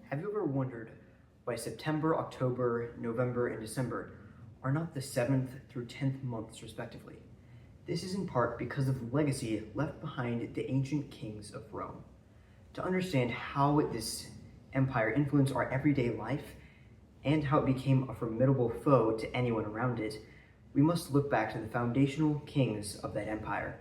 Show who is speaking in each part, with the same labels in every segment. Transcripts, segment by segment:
Speaker 1: Have you ever wondered why September, October, November, and December are not the 7th through 10th months, respectively? This is in part because of the legacy left behind the ancient kings of Rome. To understand how this empire influenced our everyday life and how it became a formidable foe to anyone around it, we must look back to the foundational kings of that empire.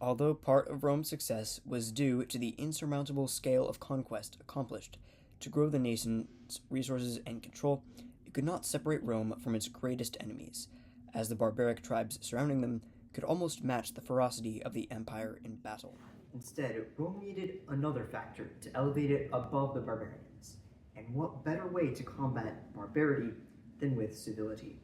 Speaker 1: Although part of Rome's success was due to the insurmountable scale of conquest accomplished to grow the nation's resources and control, it could not separate Rome from its greatest enemies, as the barbaric tribes surrounding them could almost match the ferocity of the empire in battle. Instead, Rome needed another factor to elevate it above the barbarians. And what better way to combat barbarity than with civility?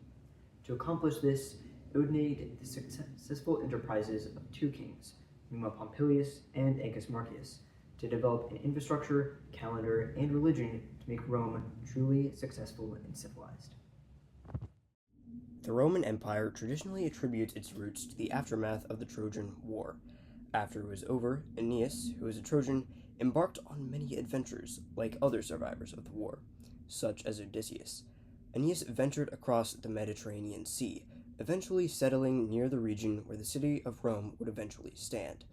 Speaker 1: To accomplish this, it would need the successful enterprises of two kings, Numa Pompilius and Ancus Marcius, to develop an infrastructure, calendar, and religion to make Rome truly successful and civilized. The Roman Empire traditionally attributes its roots to the aftermath of the Trojan War. After it was over, Aeneas, who was a Trojan, embarked on many adventures like other survivors of the war, such as Odysseus. Aeneas ventured across the Mediterranean Sea, eventually settling near the region where the city of Rome would eventually stand.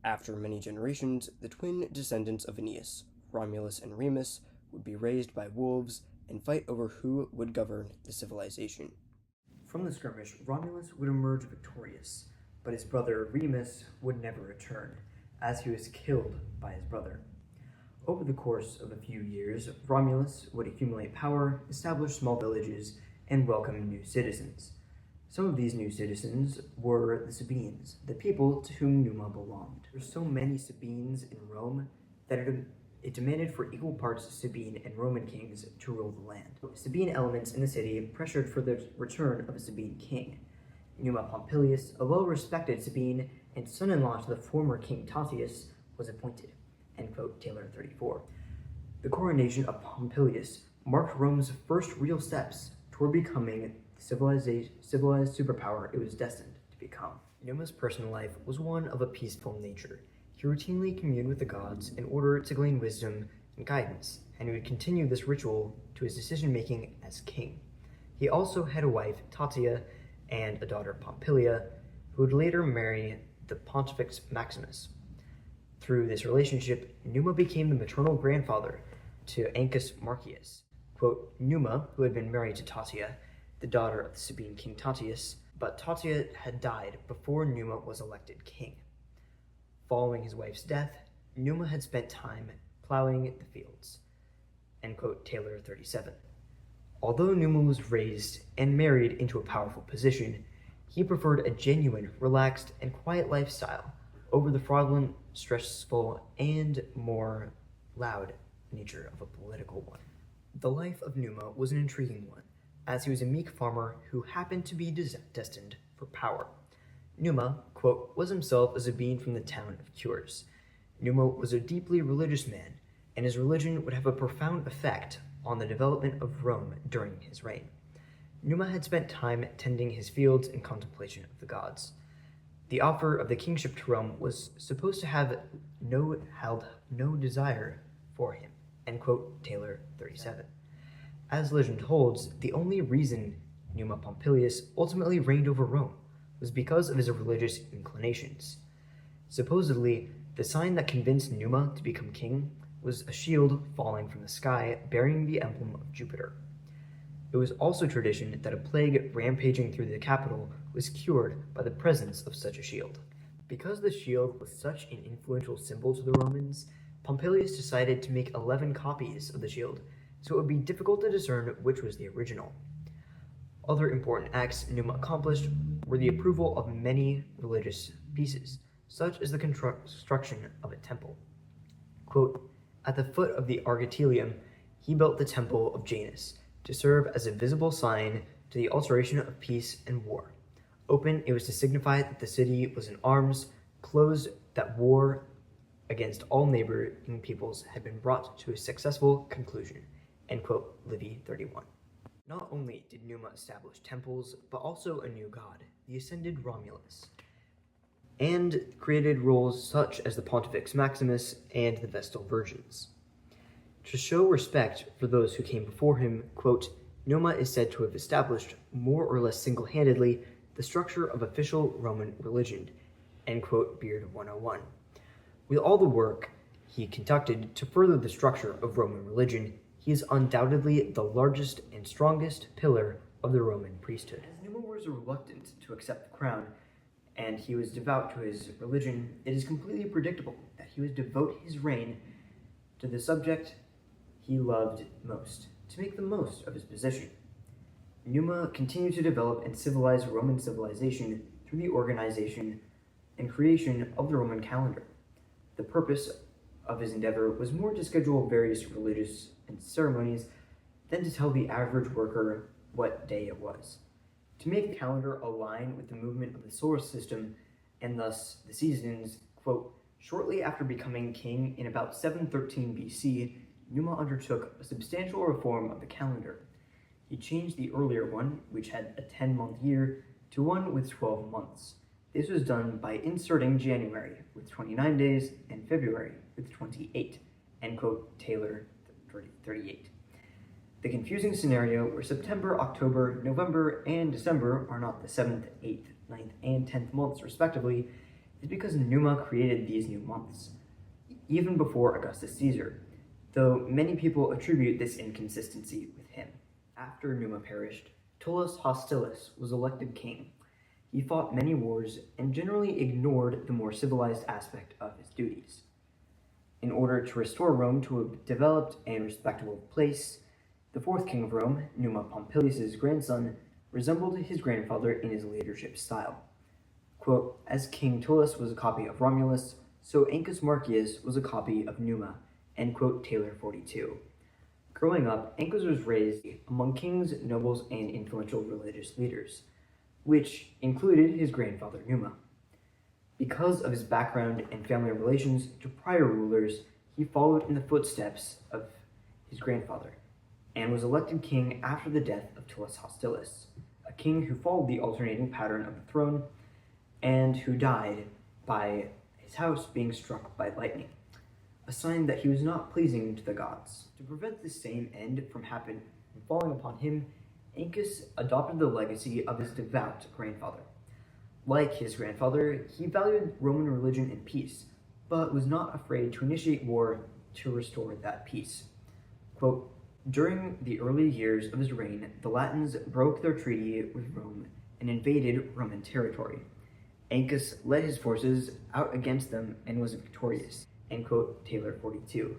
Speaker 1: After many generations, the twin descendants of Aeneas, Romulus and Remus, would be raised by wolves and fight over who would govern the civilization. From the skirmish, Romulus would emerge victorious, but his brother Remus would never return, as he was killed by his brother. Over the course of a few years, Romulus would accumulate power, establish small villages, and welcome new citizens. Some of these new citizens were the Sabines, the people to whom Numa belonged. There were so many Sabines in Rome that it demanded for equal parts Sabine and Roman kings to rule the land. Sabine elements in the city pressured for the return of a Sabine king. Numa Pompilius, a well-respected Sabine and son-in-law to the former king Tatius, was appointed. End quote, Taylor 34. The coronation of Pompilius marked Rome's first real steps toward becoming the civilized superpower it was destined to become. Numa's personal life was one of a peaceful nature. He routinely communed with the gods in order to glean wisdom and guidance, and he would continue this ritual to his decision-making as king. He also had a wife, Tatia, and a daughter, Pompilia, who would later marry the Pontifex Maximus. Through this relationship, Numa became the maternal grandfather to Ancus Marcius. Quote, Numa, who had been married to Tatia, the daughter of the Sabine king Tatius, but Tatia had died before Numa was elected king. Following his wife's death, Numa had spent time plowing the fields. End quote, Taylor 37. Although Numa was raised and married into a powerful position, he preferred a genuine, relaxed, and quiet lifestyle over the fraudulent, stressful, and more loud nature of a political one. The life of Numa was an intriguing one, as he was a meek farmer who happened to be destined for power. Numa, quote, was himself a Sabine from the town of Cures. Numa was a deeply religious man, and his religion would have a profound effect on the development of Rome during his reign. Numa had spent time tending his fields in contemplation of the gods. The offer of the kingship to Rome was supposed to have held no desire for him. End quote, Taylor 37. As legend holds, the only reason Numa Pompilius ultimately reigned over Rome was because of his religious inclinations. Supposedly, the sign that convinced Numa to become king was a shield falling from the sky bearing the emblem of Jupiter. It was also tradition that a plague rampaging through the capital was cured by the presence of such a shield. Because the shield was such an influential symbol to the Romans, Pompilius decided to make 11 copies of the shield, so it would be difficult to discern which was the original. Other important acts Numa accomplished were the approval of many religious pieces, such as the construction of a temple. Quote, at the foot of the Argotelium, he built the temple of Janus to serve as a visible sign to the alteration of peace and war. Open, it was to signify that the city was in arms. Closed, that war against all neighboring peoples had been brought to a successful conclusion. End quote, Livy 31. Not only did Numa establish temples, but also a new god, the ascended Romulus, and created roles such as the Pontifex Maximus and the Vestal Virgins. To show respect for those who came before him, quote, Numa is said to have established, more or less single-handedly, the structure of official Roman religion, end quote, Beard 101. With all the work he conducted to further the structure of Roman religion, he is undoubtedly the largest and strongest pillar of the Roman priesthood. As Numa was reluctant to accept the crown, and he was devout to his religion, it is completely predictable that he would devote his reign to the subject he loved most, to make the most of his position. Numa continued to develop and civilize Roman civilization through the organization and creation of the Roman calendar. The purpose of his endeavor was more to schedule various religious and ceremonies than to tell the average worker what day it was. To make the calendar align with the movement of the solar system and thus the seasons, quote, shortly after becoming king in about 713 BC, Numa undertook a substantial reform of the calendar. He changed the earlier one, which had a 10-month year, to one with 12 months. This was done by inserting January with 29 days and February with 28, end quote, Taylor 38. The confusing scenario where September, October, November, and December are not the 7th, 8th, 9th, and 10th months respectively is because Numa created these new months, even before Augustus Caesar, though many people attribute this inconsistency with him. After Numa perished, Tullus Hostilius was elected king. He fought many wars and generally ignored the more civilized aspect of his duties. In order to restore Rome to a developed and respectable place, the fourth king of Rome, Numa Pompilius' grandson, resembled his grandfather in his leadership style. Quote, as King Tullus was a copy of Romulus, so Ancus Marcius was a copy of Numa, end quote, Taylor 42. Growing up, Ancus was raised among kings, nobles, and influential religious leaders, which included his grandfather Numa. Because of his background and family relations to prior rulers, he followed in the footsteps of his grandfather, and was elected king after the death of Tullus Hostilius, a king who followed the alternating pattern of the throne and who died by his house being struck by lightning, a sign that he was not pleasing to the gods. To prevent the same end from falling upon him, Ancus adopted the legacy of his devout grandfather. Like his grandfather, he valued Roman religion and peace, but was not afraid to initiate war to restore that peace. Quote, during the early years of his reign, the Latins broke their treaty with Rome and invaded Roman territory. Ancus led his forces out against them and was victorious, end quote, Taylor 42.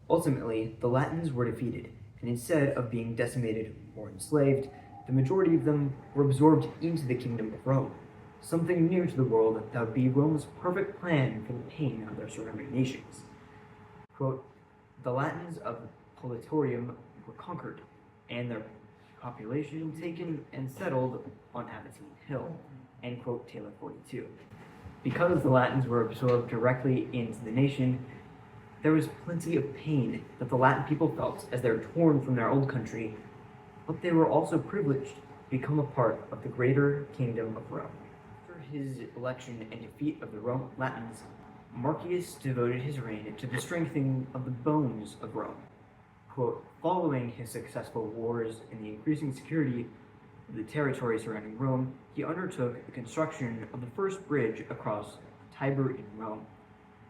Speaker 1: Ultimately, the Latins were defeated, and instead of being decimated or enslaved, the majority of them were absorbed into the kingdom of Rome, something new to the world that would be Rome's perfect plan for the pain of their surrounding nations. Quote, the Latins of Politorium were conquered, and their population taken and settled on Aventine Hill, end quote, Taylor 42. Because the Latins were absorbed directly into the nation, there was plenty of pain that the Latin people felt as they were torn from their old country, but they were also privileged to become a part of the greater kingdom of Rome. After his election and defeat of the Latins, Marcius devoted his reign to the strengthening of the bones of Rome. Quote, following his successful wars and the increasing security of the territory surrounding Rome, he undertook the construction of the first bridge across Tiber in Rome.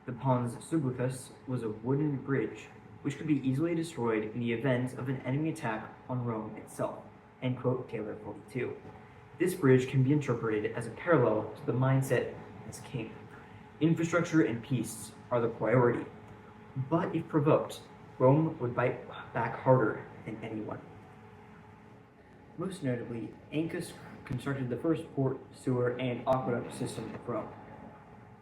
Speaker 1: The Pons Sublicius was a wooden bridge which could be easily destroyed in the event of an enemy attack on Rome itself, end quote, Taylor 42. This bridge can be interpreted as a parallel to the mindset as king. Infrastructure and peace are the priority, but if provoked, Rome would bite back harder than anyone. Most notably, Ancus constructed the first port, sewer, and aqueduct system of Rome.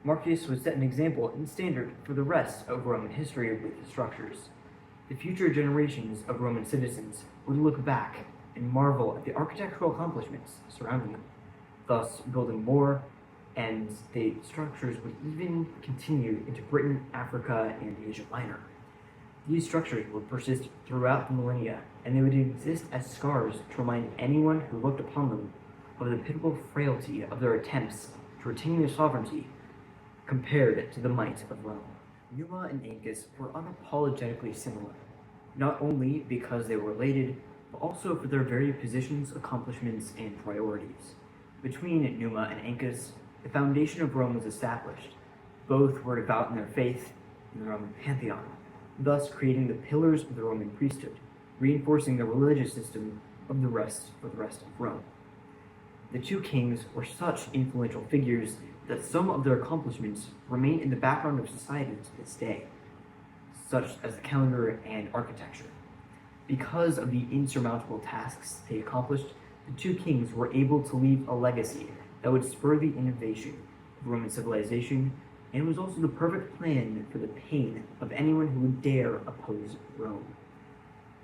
Speaker 1: Marcius would set an example and standard for the rest of Roman history with his structures. The future generations of Roman citizens would look back and marvel at the architectural accomplishments surrounding them, thus building more, and the structures would even continue into Britain, Africa, and Asia Minor. These structures would persist throughout the millennia, and they would exist as scars to remind anyone who looked upon them of the pitiful frailty of their attempts to retain their sovereignty compared to the might of Rome. Numa and Ancus were unapologetically similar. not only because they were related, but also for their very positions, accomplishments, and priorities. Between Numa and Ancus, the foundation of Rome was established. Both were devout in their faith in the Roman pantheon, thus creating the pillars of the Roman priesthood, reinforcing the religious system of the rest of Rome. The two kings were such influential figures that some of their accomplishments remain in the background of society to this day, such as the calendar and architecture. Because of the insurmountable tasks they accomplished, the two kings were able to leave a legacy that would spur the innovation of Roman civilization and was also the perfect plan for the pain of anyone who would dare oppose Rome.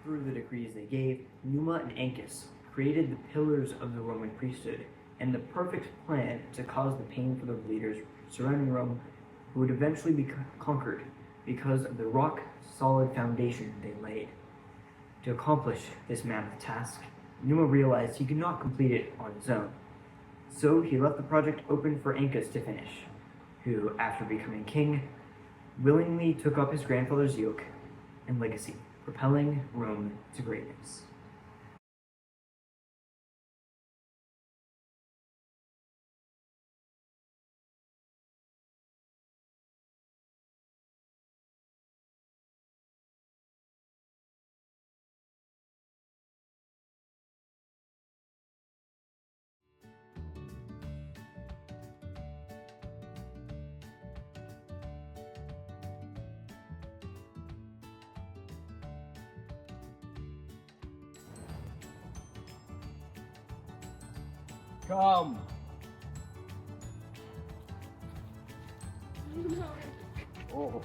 Speaker 1: Through the decrees they gave, Numa and Ancus created the pillars of the Roman priesthood and the perfect plan to cause the pain for the leaders surrounding Rome, who would eventually be conquered because of the rock-solid foundation they laid. To accomplish this mammoth task, Numa realized he could not complete it on his own. So he left the project open for Ancus to finish, who, after becoming king, willingly took up his grandfather's yoke and legacy, propelling Rome to greatness.
Speaker 2: Come. Oh.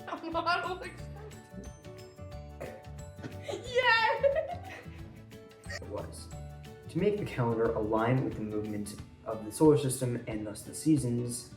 Speaker 3: I'm not all excited. Yeah!
Speaker 1: It was. To make the calendar align with the movement of the solar system and thus the seasons,